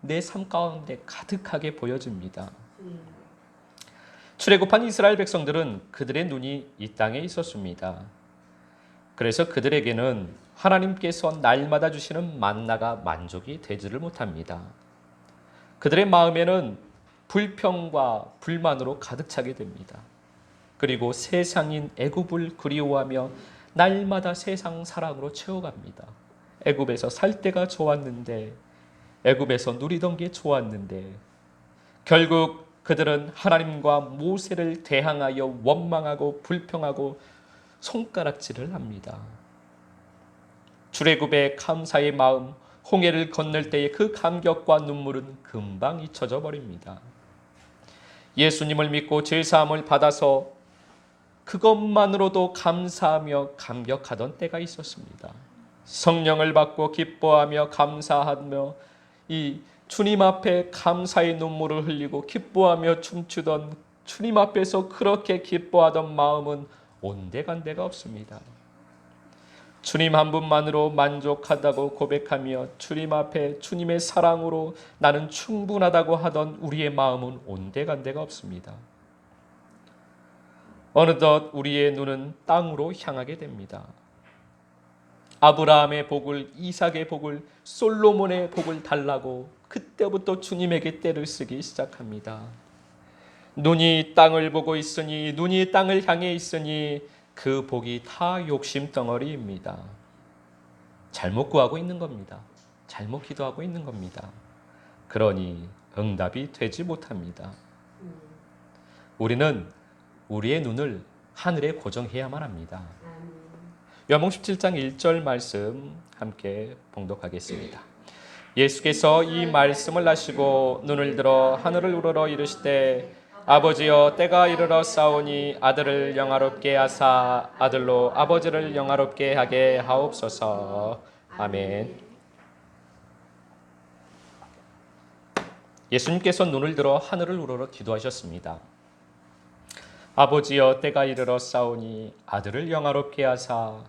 내 삶 가운데 가득하게 보여집니다. 출애굽한 이스라엘 백성들은 그들의 눈이 이 땅에 있었습니다. 그래서 그들에게는 하나님께서 날마다 주시는 만나가 만족이 되지를 못합니다. 그들의 마음에는 불평과 불만으로 가득 차게 됩니다. 그리고 세상인 애굽을 그리워하며 날마다 세상 사랑으로 채워갑니다. 애굽에서 살 때가 좋았는데, 애굽에서 누리던 게 좋았는데, 결국 그들은 하나님과 모세를 대항하여 원망하고 불평하고 손가락질을 합니다. 출애굽의 감사의 마음, 홍해를 건널 때의 그 감격과 눈물은 금방 잊혀져 버립니다. 예수님을 믿고 죄사함을 받아서 그것만으로도 감사하며 감격하던 때가 있었습니다. 성령을 받고 기뻐하며 감사하며 이 주님 앞에 감사의 눈물을 흘리고 기뻐하며 춤추던 주님 앞에서 그렇게 기뻐하던 마음은 온데간데가 없습니다. 주님 한 분만으로 만족하다고 고백하며 주님 앞에 주님의 사랑으로 나는 충분하다고 하던 우리의 마음은 온데간데가 없습니다. 어느덧 우리의 눈은 땅으로 향하게 됩니다. 아브라함의 복을, 이삭의 복을, 솔로몬의 복을 달라고 그때부터 주님에게 떼를 쓰기 시작합니다. 눈이 땅을 보고 있으니, 눈이 땅을 향해 있으니 그 복이 다 욕심덩어리입니다. 잘못 구하고 있는 겁니다. 잘못 기도하고 있는 겁니다. 그러니 응답이 되지 못합니다. 우리는 우리의 눈을 하늘에 고정해야만 합니다. 요한복음 17장 1절 말씀 함께 봉독하겠습니다. 예수께서 이 말씀을 하시고 눈을 들어 하늘을 우러러 이르시되 아버지여 때가 이르러 싸우니 아들을 영화롭게 하사 아들로 아버지를 영화롭게 하게 하옵소서. 아멘. 예수님께서 눈을 들어 하늘을 우러러 기도하셨습니다. 아버지여 때가 이르러 싸우니 아들을 영화롭게 하사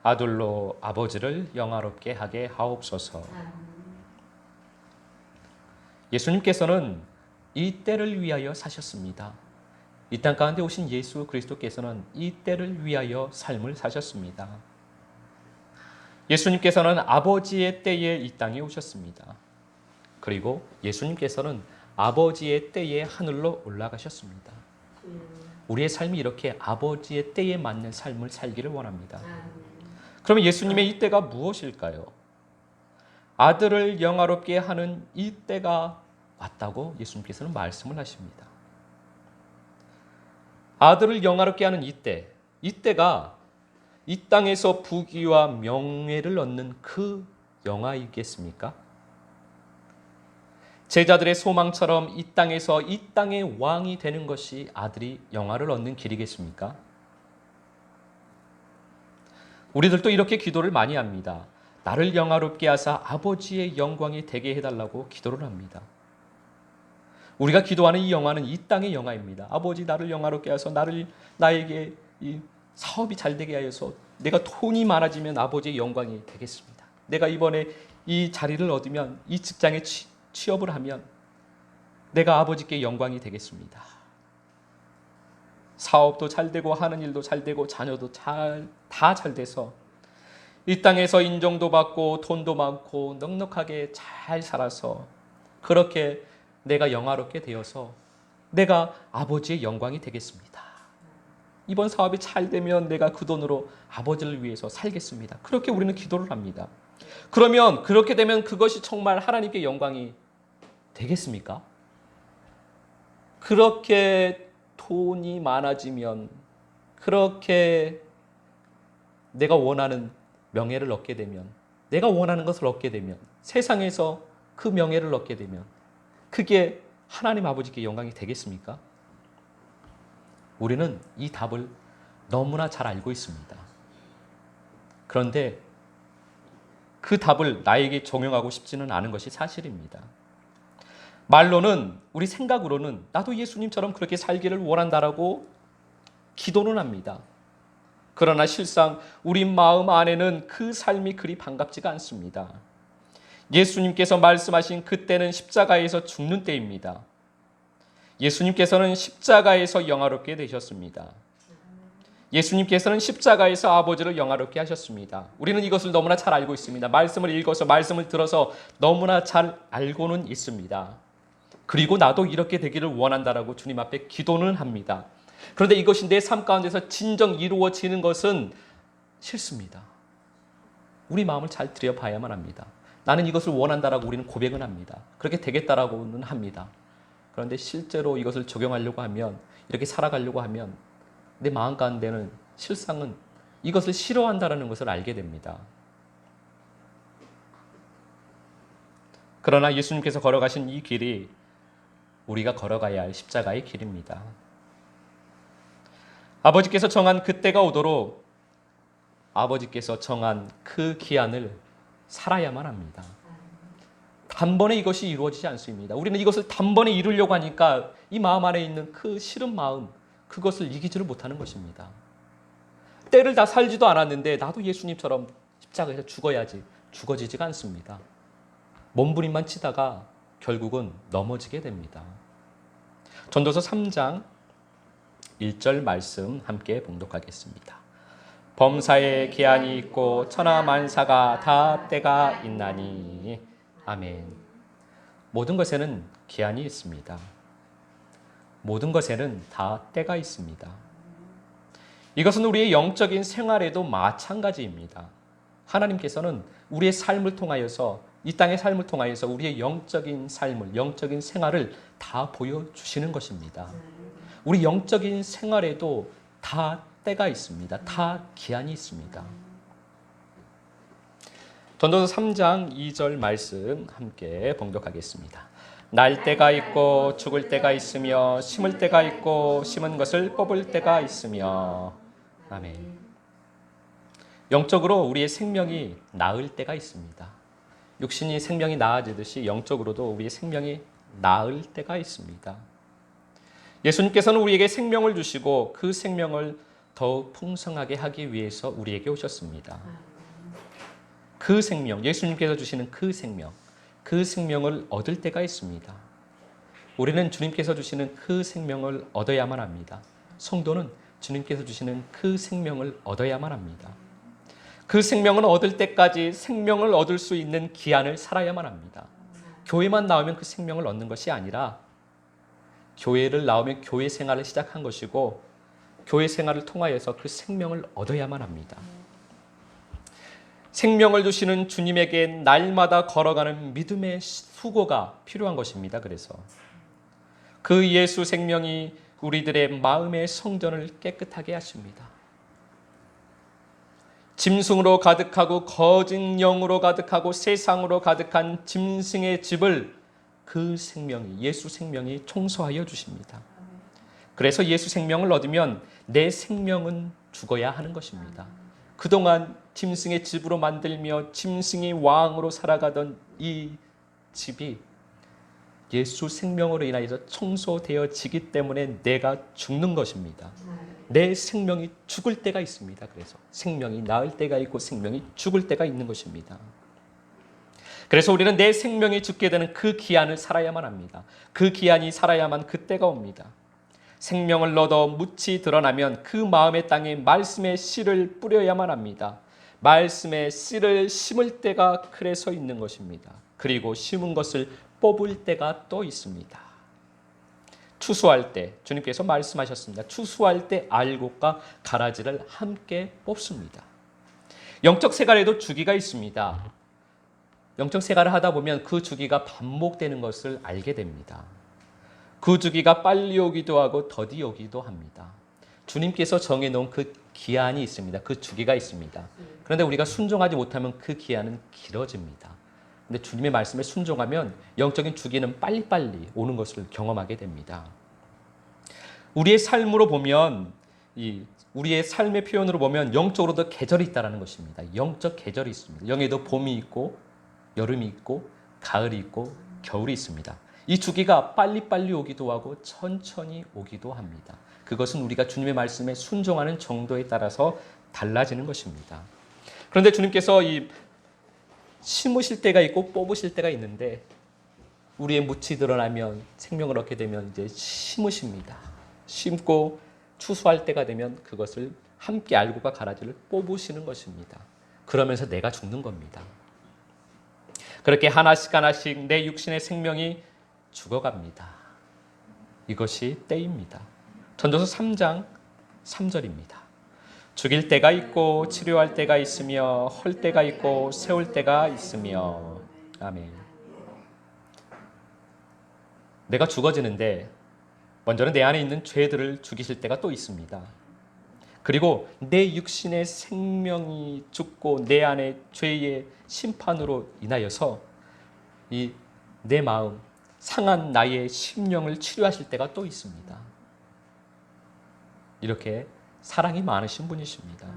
아들로 아버지를 영화롭게 하게 하옵소서. 예수님께서는 이 때를 위하여 사셨습니다. 이 땅 가운데 오신 예수 그리스도께서는 이 때를 위하여 삶을 사셨습니다. 예수님께서는 아버지의 때에 이 땅에 오셨습니다. 그리고 예수님께서는 아버지의 때에 하늘로 올라가셨습니다. 우리의 삶이 이렇게 아버지의 때에 맞는 삶을 살기를 원합니다. 그러면 예수님의 이 때가 무엇일까요? 아들을 영화롭게 하는 이 때가 왔다고 예수님께서는 말씀을 하십니다. 아들을 영화롭게 하는 이때가 이 땅에서 부귀와 명예를 얻는 그 영화이겠습니까? 제자들의 소망처럼 이 땅에서 이 땅의 왕이 되는 것이 아들이 영화를 얻는 길이겠습니까? 우리들도 이렇게 기도를 많이 합니다. 나를 영화롭게 하사 아버지의 영광이 되게 해달라고 기도를 합니다. 우리가 기도하는 이 영화는 이 땅의 영화입니다. 아버지 나를 영화롭게 하셔서 나에게 이 사업이 잘 되게 하여서 내가 돈이 많아지면 아버지의 영광이 되겠습니다. 내가 이번에 이 자리를 얻으면 이 직장에 취업을 하면 내가 아버지께 영광이 되겠습니다. 사업도 잘 되고 하는 일도 잘 되고 자녀도 다 잘 돼서 이 땅에서 인정도 받고 돈도 많고 넉넉하게 잘 살아서 그렇게 내가 영화롭게 되어서 내가 아버지의 영광이 되겠습니다. 이번 사업이 잘 되면 내가 그 돈으로 아버지를 위해서 살겠습니다. 그렇게 우리는 기도를 합니다. 그러면 그렇게 되면 그것이 정말 하나님께 영광이 되겠습니까? 그렇게 돈이 많아지면 그렇게 내가 원하는 명예를 얻게 되면 내가 원하는 것을 얻게 되면 세상에서 그 명예를 얻게 되면 그게 하나님 아버지께 영광이 되겠습니까? 우리는 이 답을 너무나 잘 알고 있습니다. 그런데 그 답을 나에게 적용하고 싶지는 않은 것이 사실입니다. 말로는 우리 생각으로는 나도 예수님처럼 그렇게 살기를 원한다라고 기도는 합니다. 그러나 실상 우리 마음 안에는 그 삶이 그리 반갑지가 않습니다. 예수님께서 말씀하신 그때는 십자가에서 죽는 때입니다. 예수님께서는 십자가에서 영화롭게 되셨습니다. 예수님께서는 십자가에서 아버지를 영화롭게 하셨습니다. 우리는 이것을 너무나 잘 알고 있습니다. 말씀을 읽어서 말씀을 들어서 너무나 잘 알고는 있습니다. 그리고 나도 이렇게 되기를 원한다라고 주님 앞에 기도는 합니다. 그런데 이것이 내 삶 가운데서 진정 이루어지는 것은 싫습니다. 우리 마음을 잘 들여봐야만 합니다. 나는 이것을 원한다라고 우리는 고백은 합니다. 그렇게 되겠다라고는 합니다. 그런데 실제로 이것을 적용하려고 하면, 이렇게 살아가려고 하면 내 마음 가운데는 실상은 이것을 싫어한다라는 것을 알게 됩니다. 그러나 예수님께서 걸어가신 이 길이 우리가 걸어가야 할 십자가의 길입니다. 아버지께서 정한 그때가 오도록 아버지께서 정한 그 기한을 살아야만 합니다. 단번에 이것이 이루어지지 않습니다. 우리는 이것을 단번에 이루려고 하니까 이 마음 안에 있는 그 싫은 마음, 그것을 이기지를 못하는 것입니다. 때를 다 살지도 않았는데 나도 예수님처럼 십자가에서 죽어야지, 죽어지지가 않습니다. 몸부림만 치다가 결국은 넘어지게 됩니다. 전도서 3장 1절 말씀 함께 봉독하겠습니다. 범사에 기한이 있고 천하만사가 다 때가 있나니. 아멘. 모든 것에는 기한이 있습니다. 모든 것에는 다 때가 있습니다. 이것은 우리의 영적인 생활에도 마찬가지입니다. 하나님께서는 우리의 삶을 통하여서, 이 땅의 삶을 통하여서 우리의 영적인 삶을, 영적인 생활을 다 보여주시는 것입니다. 우리 영적인 생활에도 다 때가 있습니다. 다 기한이 있습니다. 전도서 3장 2절 말씀 함께 봉독하겠습니다. 날 때가 있고 죽을 때가 있으며 심을 때가 있고 심은 것을 뽑을 때가 있으며. 아멘. 영적으로 우리의 생명이 나을 때가 있습니다. 육신이 생명이 나아지듯이 영적으로도 우리의 생명이 나을 때가 있습니다. 예수님께서는 우리에게 생명을 주시고 그 생명을 더욱 풍성하게 하기 위해서 우리에게 오셨습니다. 그 생명, 예수님께서 주시는 그 생명을 얻을 때가 있습니다. 우리는 주님께서 주시는 그 생명을 얻어야만 합니다. 성도는 주님께서 주시는 그 생명을 얻어야만 합니다. 그 생명을 얻을 때까지 생명을 얻을 수 있는 기한을 살아야만 합니다. 교회만 나오면 그 생명을 얻는 것이 아니라 교회를 나오면 교회 생활을 시작한 것이고 교회 생활을 통하여서 그 생명을 얻어야만 합니다. 생명을 주시는 주님에게 날마다 걸어가는 믿음의 수고가 필요한 것입니다. 그래서 그 예수 생명이 우리들의 마음의 성전을 깨끗하게 하십니다. 짐승으로 가득하고 거짓 영으로 가득하고 세상으로 가득한 짐승의 집을 그 생명이, 예수 생명이 청소하여 주십니다. 그래서 예수 생명을 얻으면 내 생명은 죽어야 하는 것입니다. 그동안 짐승의 집으로 만들며 짐승이 왕으로 살아가던 이 집이 예수 생명으로 인하여서 청소되어지기 때문에 내가 죽는 것입니다. 내 생명이 죽을 때가 있습니다. 그래서 생명이 나을 때가 있고 생명이 죽을 때가 있는 것입니다. 그래서 우리는 내 생명이 죽게 되는 그 기한을 살아야만 합니다. 그 기한이 살아야만 그 때가 옵니다. 생명을 얻어 묻히 드러나면 그 마음의 땅에 말씀의 씨를 뿌려야만 합니다. 말씀의 씨를 심을 때가 그래서 있는 것입니다. 그리고 심은 것을 뽑을 때가 또 있습니다. 추수할 때 주님께서 말씀하셨습니다. 추수할 때 알곡과 가라지를 함께 뽑습니다. 영적 생활에도 주기가 있습니다. 영적 생활을 하다 보면 그 주기가 반복되는 것을 알게 됩니다. 그 주기가 빨리 오기도 하고 더디 오기도 합니다. 주님께서 정해놓은 그 기한이 있습니다. 그 주기가 있습니다. 그런데 우리가 순종하지 못하면 그 기한은 길어집니다. 근데 주님의 말씀에 순종하면 영적인 주기는 빨리빨리 오는 것을 경험하게 됩니다. 우리의 삶으로 보면, 우리의 삶의 표현으로 보면 영적으로도 계절이 있다는 것입니다. 영적 계절이 있습니다. 영에도 봄이 있고 여름이 있고 가을이 있고 겨울이 있습니다. 이 주기가 빨리빨리 오기도 하고 천천히 오기도 합니다. 그것은 우리가 주님의 말씀에 순종하는 정도에 따라서 달라지는 것입니다. 그런데 주님께서 이 심으실 때가 있고 뽑으실 때가 있는데 우리의 묻이 드러나면 생명을 얻게 되면 이제 심으십니다. 심고 추수할 때가 되면 그것을 함께 알고가 가라지를 뽑으시는 것입니다. 그러면서 내가 죽는 겁니다. 그렇게 하나씩 하나씩 내 육신의 생명이 죽어갑니다. 이것이 때입니다. 전도서 3장 3절입니다. 죽일 때가 있고 치료할 때가 있으며 헐 때가 있고 세울 때가 있으며. 아멘. 내가 죽어지는데 먼저는 내 안에 있는 죄들을 죽이실 때가 또 있습니다. 그리고 내 육신의 생명이 죽고 내 안에 죄의 심판으로 인하여서 이 내 마음 상한 나의 심령을 치료하실 때가 또 있습니다. 이렇게 사랑이 많으신 분이십니다.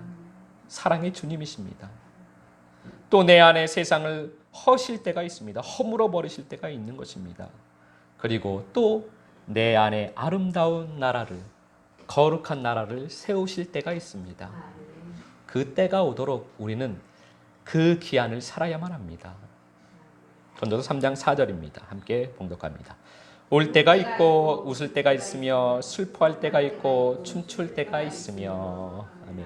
사랑의 주님이십니다. 또 내 안에 세상을 허실 때가 있습니다. 허물어 버리실 때가 있는 것입니다. 그리고 또 내 안에 아름다운 나라를, 거룩한 나라를 세우실 때가 있습니다. 그 때가 오도록 우리는 그 기한을 살아야만 합니다. 전도서 3장 4절입니다. 함께 봉독합니다. 올 때가 있고 웃을 때가 있으며 슬퍼할 때가 있고 춤출 때가 있으며. 아멘.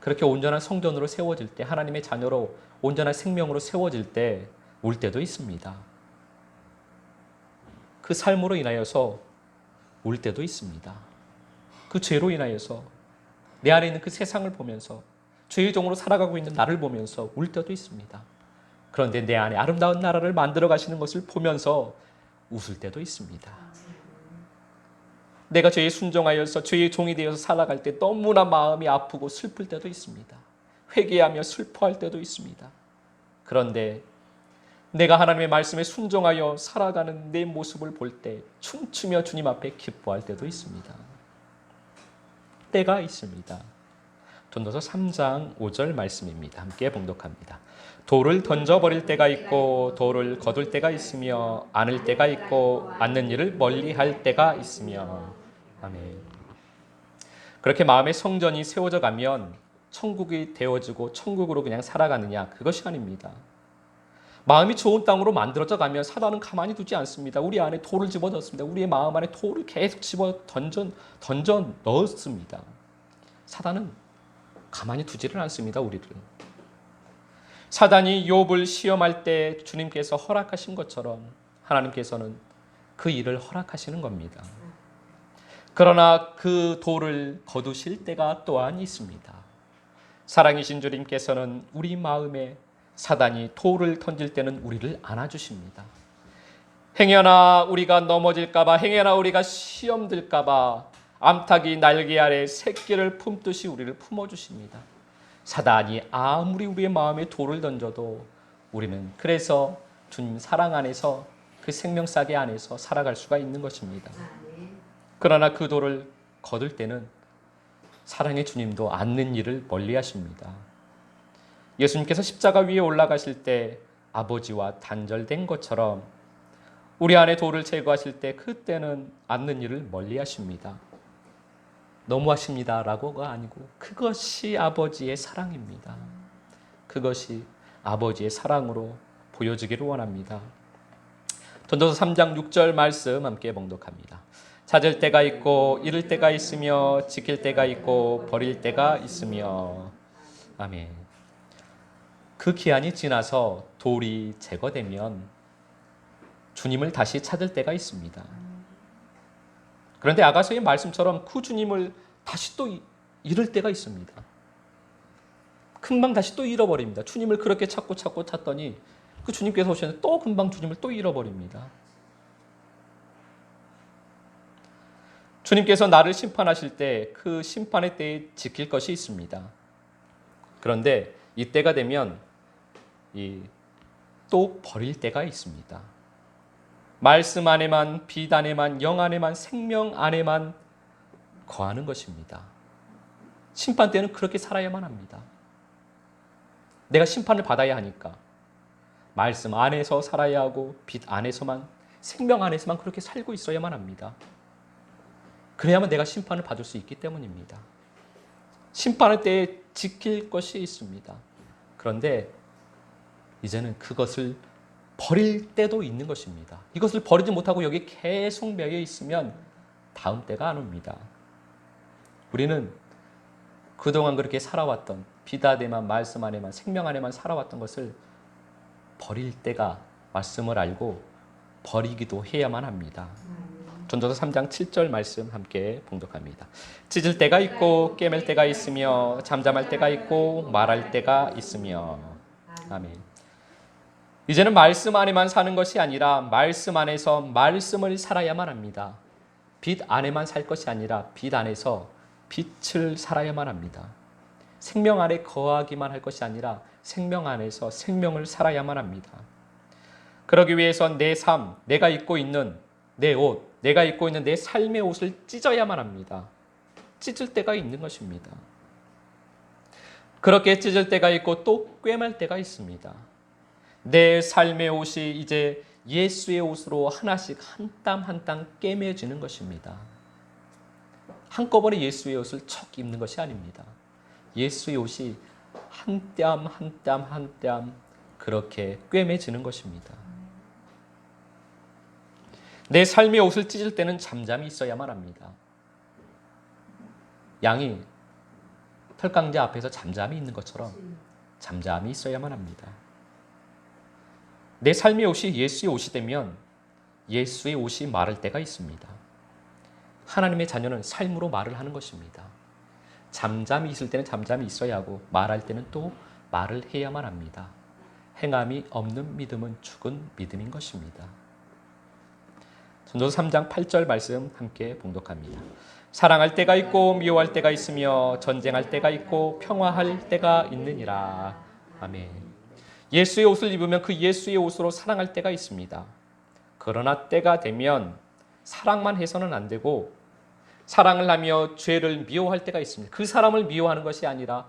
그렇게 온전한 성전으로 세워질 때, 하나님의 자녀로 온전한 생명으로 세워질 때 울 때도 있습니다. 그 삶으로 인하여서 울 때도 있습니다. 그 죄로 인하여서 내 안에 있는 그 세상을 보면서 죄의 종으로 살아가고 있는 나를 보면서 울 때도 있습니다. 그런데 내 안에 아름다운 나라를 만들어 가시는 것을 보면서 웃을 때도 있습니다. 내가 죄에 순종하여서 죄의 종이 되어서 살아갈 때 너무나 마음이 아프고 슬플 때도 있습니다. 회개하며 슬퍼할 때도 있습니다. 그런데 내가 하나님의 말씀에 순종하여 살아가는 내 모습을 볼 때 춤추며 주님 앞에 기뻐할 때도 있습니다. 때가 있습니다. 전도서 3장 5절 말씀입니다. 함께 봉독합니다. 돌을 던져버릴 때가 있고 돌을 거둘 때가 있으며 안을 때가 있고 안는 일을 멀리할 때가 있으며. 아멘. 그렇게 마음의 성전이 세워져 가면 천국이 되어지고 천국으로 그냥 살아가느냐, 그것이 아닙니다. 마음이 좋은 땅으로 만들어져 가면 사단은 가만히 두지 않습니다. 우리 안에 돌을 집어넣습니다. 우리의 마음 안에 돌을 계속 집어 던져 넣습니다. 사단은 가만히 두지를 않습니다. 우리를. 사단이 욥을 시험할 때 주님께서 허락하신 것처럼 하나님께서는 그 일을 허락하시는 겁니다. 그러나 그 돌을 거두실 때가 또한 있습니다. 사랑이신 주님께서는 우리 마음에 사단이 돌을 던질 때는 우리를 안아주십니다. 행여나 우리가 넘어질까 봐, 행여나 우리가 시험 들까 봐 암탉이 날개 아래 새끼를 품듯이 우리를 품어주십니다. 사단이 아무리 우리의 마음에 돌을 던져도 우리는 그래서 주님 사랑 안에서, 그 생명싸개 안에서 살아갈 수가 있는 것입니다. 그러나 그 돌을 거둘 때는 사랑의 주님도 않는 일을 멀리 하십니다. 예수님께서 십자가 위에 올라가실 때 아버지와 단절된 것처럼 우리 안에 돌을 제거하실 때 그때는 않는 일을 멀리 하십니다. 너무하십니다 라고가 아니고 그것이 아버지의 사랑입니다. 그것이 아버지의 사랑으로 보여지기를 원합니다. 전도서 3장 6절 말씀 함께 봉독합니다. 찾을 때가 있고 잃을 때가 있으며 지킬 때가 있고 버릴 때가 있으며. 아멘. 그 기한이 지나서 돌이 제거되면 주님을 다시 찾을 때가 있습니다. 그런데 아가서의 말씀처럼 그 주님을 다시 또 잃을 때가 있습니다. 금방 다시 또 잃어버립니다. 주님을 그렇게 찾더니 그 주님께서 오시는데 또 금방 주님을 또 잃어버립니다. 주님께서 나를 심판하실 때 그 심판의 때에 지킬 것이 있습니다. 그런데 이때가 되면 또 버릴 때가 있습니다. 말씀 안에만, 빛 안에만, 영 안에만, 생명 안에만 거하는 것입니다. 심판 때는 그렇게 살아야만 합니다. 내가 심판을 받아야 하니까 말씀 안에서 살아야 하고 빛 안에서만, 생명 안에서만 그렇게 살고 있어야만 합니다. 그래야만 내가 심판을 받을 수 있기 때문입니다. 심판의 때에 지킬 것이 있습니다. 그런데 이제는 그것을 버릴 때도 있는 것입니다. 이것을 버리지 못하고 여기 계속 매여 있으면 다음 때가 안 옵니다. 우리는 그동안 그렇게 살아왔던 비다대만 말씀 안에만 생명 안에만 살아왔던 것을 버릴 때가 말씀을 알고 버리기도 해야만 합니다. 전도서 3장 7절 말씀 함께 봉독합니다. 찢을 때가 있고 꿰맬 때가 있으며 잠잠할 때가 있고 말할 때가 있으며. 아멘. 이제는 말씀 안에만 사는 것이 아니라 말씀 안에서 말씀을 살아야만 합니다. 빛 안에만 살 것이 아니라 빛 안에서 빛을 살아야만 합니다. 생명 안에 거하기만 할 것이 아니라 생명 안에서 생명을 살아야만 합니다. 그러기 위해서 내 삶, 내가 입고 있는 내 옷, 내가 입고 있는 내 삶의 옷을 찢어야만 합니다. 찢을 때가 있는 것입니다. 그렇게 찢을 때가 있고 또 꿰맬 때가 있습니다. 내 삶의 옷이 이제 예수의 옷으로 하나씩 한 땀 한 땀 꿰매지는 것입니다. 한꺼번에 예수의 옷을 척 입는 것이 아닙니다. 예수의 옷이 한 땀 한 땀 한 땀 그렇게 꿰매지는 것입니다. 내 삶의 옷을 찢을 때는 잠잠이 있어야만 합니다. 양이 털강자 앞에서 잠잠이 있는 것처럼 잠잠이 있어야만 합니다. 내 삶의 옷이 예수의 옷이 되면 예수의 옷이 마를 때가 있습니다. 하나님의 자녀는 삶으로 말을 하는 것입니다. 잠잠이 있을 때는 잠잠이 있어야 하고 말할 때는 또 말을 해야만 합니다. 행함이 없는 믿음은 죽은 믿음인 것입니다. 전도서 3장 8절 말씀 함께 봉독합니다. 사랑할 때가 있고 미워할 때가 있으며 전쟁할 때가 있고 평화할 때가 있느니라. 아멘. 예수의 옷을 입으면 그 예수의 옷으로 사랑할 때가 있습니다. 그러나 때가 되면 사랑만 해서는 안 되고 사랑을 하며 죄를 미워할 때가 있습니다. 그 사람을 미워하는 것이 아니라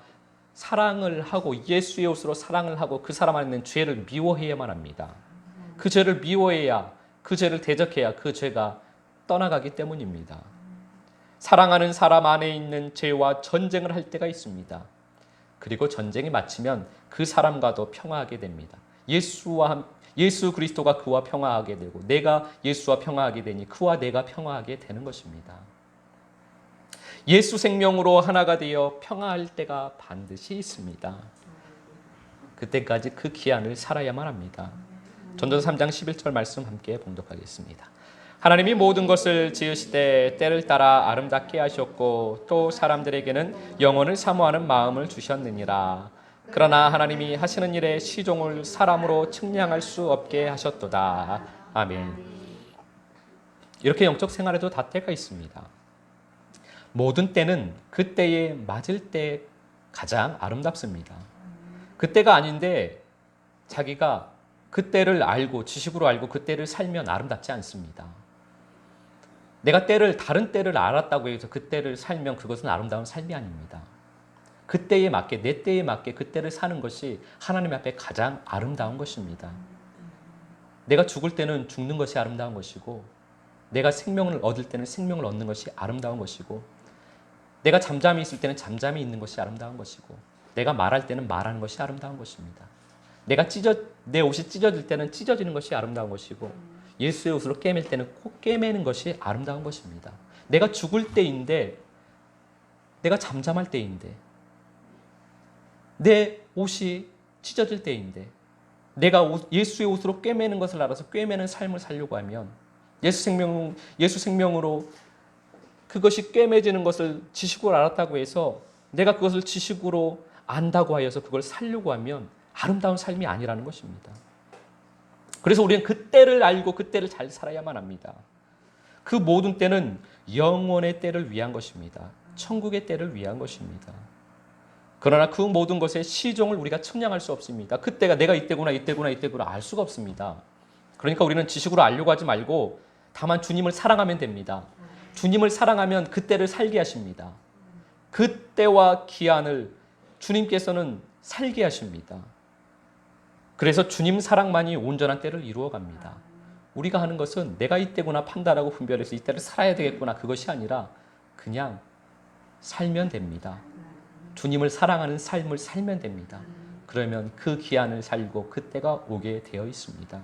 사랑을 하고 예수의 옷으로 사랑을 하고 그 사람 안에 있는 죄를 미워해야만 합니다. 그 죄를 미워해야, 그 죄를 대적해야 그 죄가 떠나가기 때문입니다. 사랑하는 사람 안에 있는 죄와 전쟁을 할 때가 있습니다. 그리고 전쟁이 마치면 그 사람과도 평화하게 됩니다. 예수 그리스도가 그와 평화하게 되고 내가 예수와 평화하게 되니 그와 내가 평화하게 되는 것입니다. 예수 생명으로 하나가 되어 평화할 때가 반드시 있습니다. 그때까지 그 기한을 살아야만 합니다. 전도서 3장 11절 말씀 함께 봉독하겠습니다. 하나님이 모든 것을 지으시되 때를 따라 아름답게 하셨고 또 사람들에게는 영혼을 사모하는 마음을 주셨느니라. 그러나 하나님이 하시는 일에 시종을 사람으로 측량할 수 없게 하셨도다. 아멘. 이렇게 영적 생활에도 다 때가 있습니다. 모든 때는 그때에 맞을 때 가장 아름답습니다. 그때가 아닌데 자기가 그때를 알고 지식으로 알고 그때를 살면 아름답지 않습니다. 내가 다른 때를 알았다고 해서 그때를 살면 그것은 아름다운 삶이 아닙니다. 그때에 맞게 내 때에 맞게 그때를 사는 것이 하나님 앞에 가장 아름다운 것입니다. 내가 죽을 때는 죽는 것이 아름다운 것이고 내가 생명을 얻을 때는 생명을 얻는 것이 아름다운 것이고 내가 잠잠히 있을 때는 잠잠히 있는 것이 아름다운 것이고 내가 말할 때는 말하는 것이 아름다운 것입니다. 내 옷이 찢어질 때는 찢어지는 것이 아름다운 것이고 예수의 옷으로 꿰맬 때는 꼭 꿰매는 것이 아름다운 것입니다. 내가 죽을 때인데 내가 잠잠할 때인데 내 옷이 찢어질 때인데 내가 예수의 옷으로 꿰매는 것을 알아서 꿰매는 삶을 살려고 하면 예수 생명으로 그것이 꿰매지는 것을 지식으로 알았다고 해서 내가 그것을 지식으로 안다고 하여서 그걸 살려고 하면 아름다운 삶이 아니라는 것입니다. 그래서 우리는 그때를 알고 그때를 잘 살아야만 합니다. 그 모든 때는 영원의 때를 위한 것입니다. 천국의 때를 위한 것입니다. 그러나 그 모든 것의 시종을 우리가 측량할 수 없습니다. 그때가 내가 이때구나 알 수가 없습니다. 그러니까 우리는 지식으로 알려고 하지 말고 다만 주님을 사랑하면 됩니다. 주님을 사랑하면 그때를 살게 하십니다. 그때와 기한을 주님께서는 살게 하십니다. 그래서 주님 사랑만이 온전한 때를 이루어 갑니다. 우리가 하는 것은 내가 이때구나 판단하고 분별해서 이때를 살아야 되겠구나 그것이 아니라 그냥 살면 됩니다. 주님을 사랑하는 삶을 살면 됩니다. 그러면 그 기한을 살고 그때가 오게 되어 있습니다.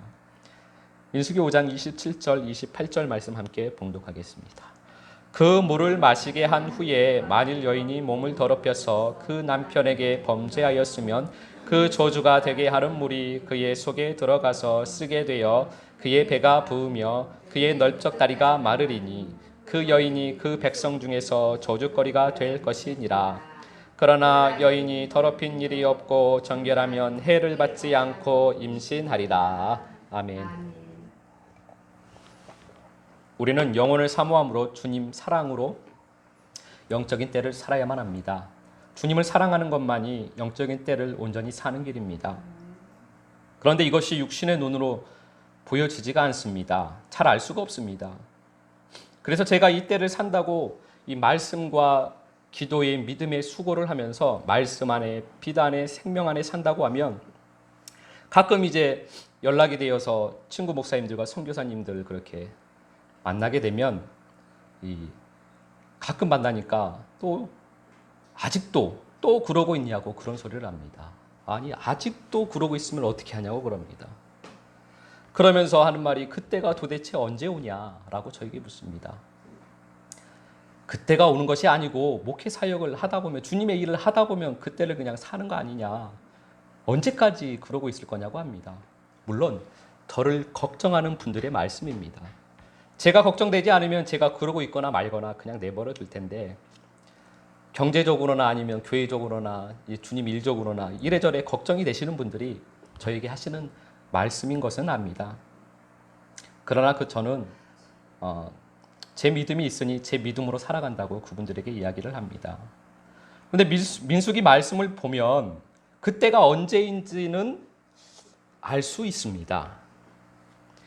민수기 5장 27절 28절 말씀 함께 봉독하겠습니다. 그 물을 마시게 한 후에 만일 여인이 몸을 더럽혀서 그 남편에게 범죄하였으면 그 저주가 되게 하는 물이 그의 속에 들어가서 쓰게 되어 그의 배가 부으며 그의 널쩍 다리가 마르리니 그 여인이 그 백성 중에서 저주거리가 될 것이니라. 그러나 여인이 더럽힌 일이 없고 정결하면 해를 받지 않고 임신하리라. 아멘. 우리는 영혼을 사모함으로 주님 사랑으로 영적인 때를 살아야만 합니다. 주님을 사랑하는 것만이 영적인 때를 온전히 사는 길입니다. 그런데 이것이 육신의 눈으로 보여지지가 않습니다. 잘 알 수가 없습니다. 그래서 제가 이 때를 산다고 이 말씀과 기도의 믿음의 수고를 하면서 말씀 안에 빛 안에 생명 안에 산다고 하면 가끔 이제 연락이 되어서 친구 목사님들과 선교사님들 그렇게 만나게 되면 가끔 만나니까 또 아직도 또 그러고 있냐고 그런 소리를 합니다. 아니 아직도 그러고 있으면 어떻게 하냐고 그럽니다. 그러면서 하는 말이 그때가 도대체 언제 오냐라고 저에게 묻습니다. 그때가 오는 것이 아니고 목회 사역을 하다 보면 주님의 일을 하다 보면 그때를 그냥 사는 거 아니냐. 언제까지 그러고 있을 거냐고 합니다. 물론 저를 걱정하는 분들의 말씀입니다. 제가 걱정되지 않으면 제가 그러고 있거나 말거나 그냥 내버려 둘 텐데 경제적으로나 아니면 교회적으로나 주님 일적으로나 이래저래 걱정이 되시는 분들이 저에게 하시는 말씀인 것은 압니다. 그러나 저는 제 믿음이 있으니 제 믿음으로 살아간다고 그분들에게 이야기를 합니다. 그런데 민수기 말씀을 보면 그때가 언제인지는 알 수 있습니다.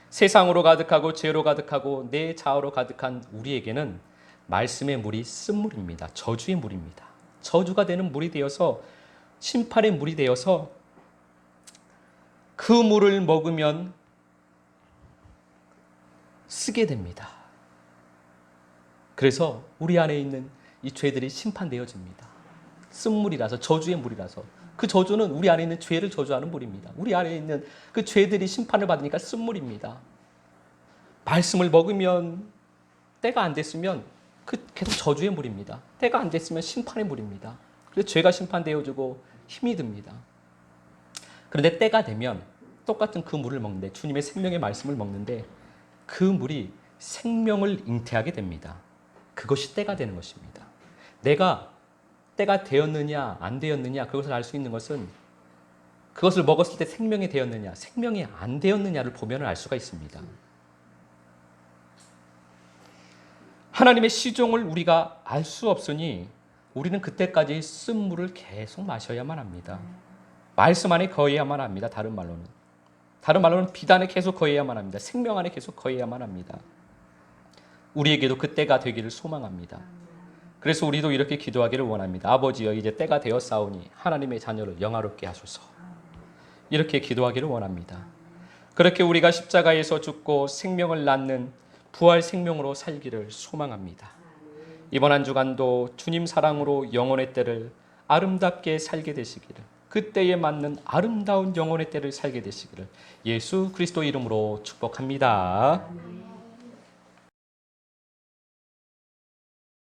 세상으로 가득하고 죄로 가득하고 내 자아로 가득한 우리에게는 말씀의 물이 쓴물입니다. 저주의 물입니다. 저주가 되는 물이 되어서 심판의 물이 되어서 그 물을 먹으면 쓰게 됩니다. 그래서 우리 안에 있는 이 죄들이 심판되어집니다. 쓴물이라서 저주의 물이라서 그 저주는 우리 안에 있는 죄를 저주하는 물입니다. 우리 안에 있는 그 죄들이 심판을 받으니까 쓴물입니다. 말씀을 먹으면 때가 안 됐으면 계속 저주의 물입니다. 때가 안 됐으면 심판의 물입니다. 그래서 죄가 심판되어지고 힘이 듭니다. 그런데 때가 되면 똑같은 그 물을 먹는데 주님의 생명의 말씀을 먹는데 그 물이 생명을 잉태하게 됩니다. 그것이 때가 되는 것입니다. 내가 때가 되었느냐 안 되었느냐 그것을 알 수 있는 것은 그것을 먹었을 때 생명이 되었느냐 생명이 안 되었느냐를 보면 알 수가 있습니다. 하나님의 시종을 우리가 알 수 없으니 우리는 그때까지 쓴 물을 계속 마셔야만 합니다. 말씀 안에 거해야만 합니다. 다른 말로는 빛 안에 계속 거해야만 합니다. 생명 안에 계속 거해야만 합니다. 우리에게도 그때가 되기를 소망합니다. 그래서 우리도 이렇게 기도하기를 원합니다. 아버지여 이제 때가 되었사오니 하나님의 자녀를 영화롭게 하소서. 이렇게 기도하기를 원합니다. 그렇게 우리가 십자가에서 죽고 생명을 낳는 부활 생명으로 살기를 소망합니다. 이번 한 주간도 주님 사랑으로 영혼의 때를 아름답게 살게 되시기를 그때에 맞는 아름다운 영혼의 때를 살게 되시기를 예수 그리스도 이름으로 축복합니다.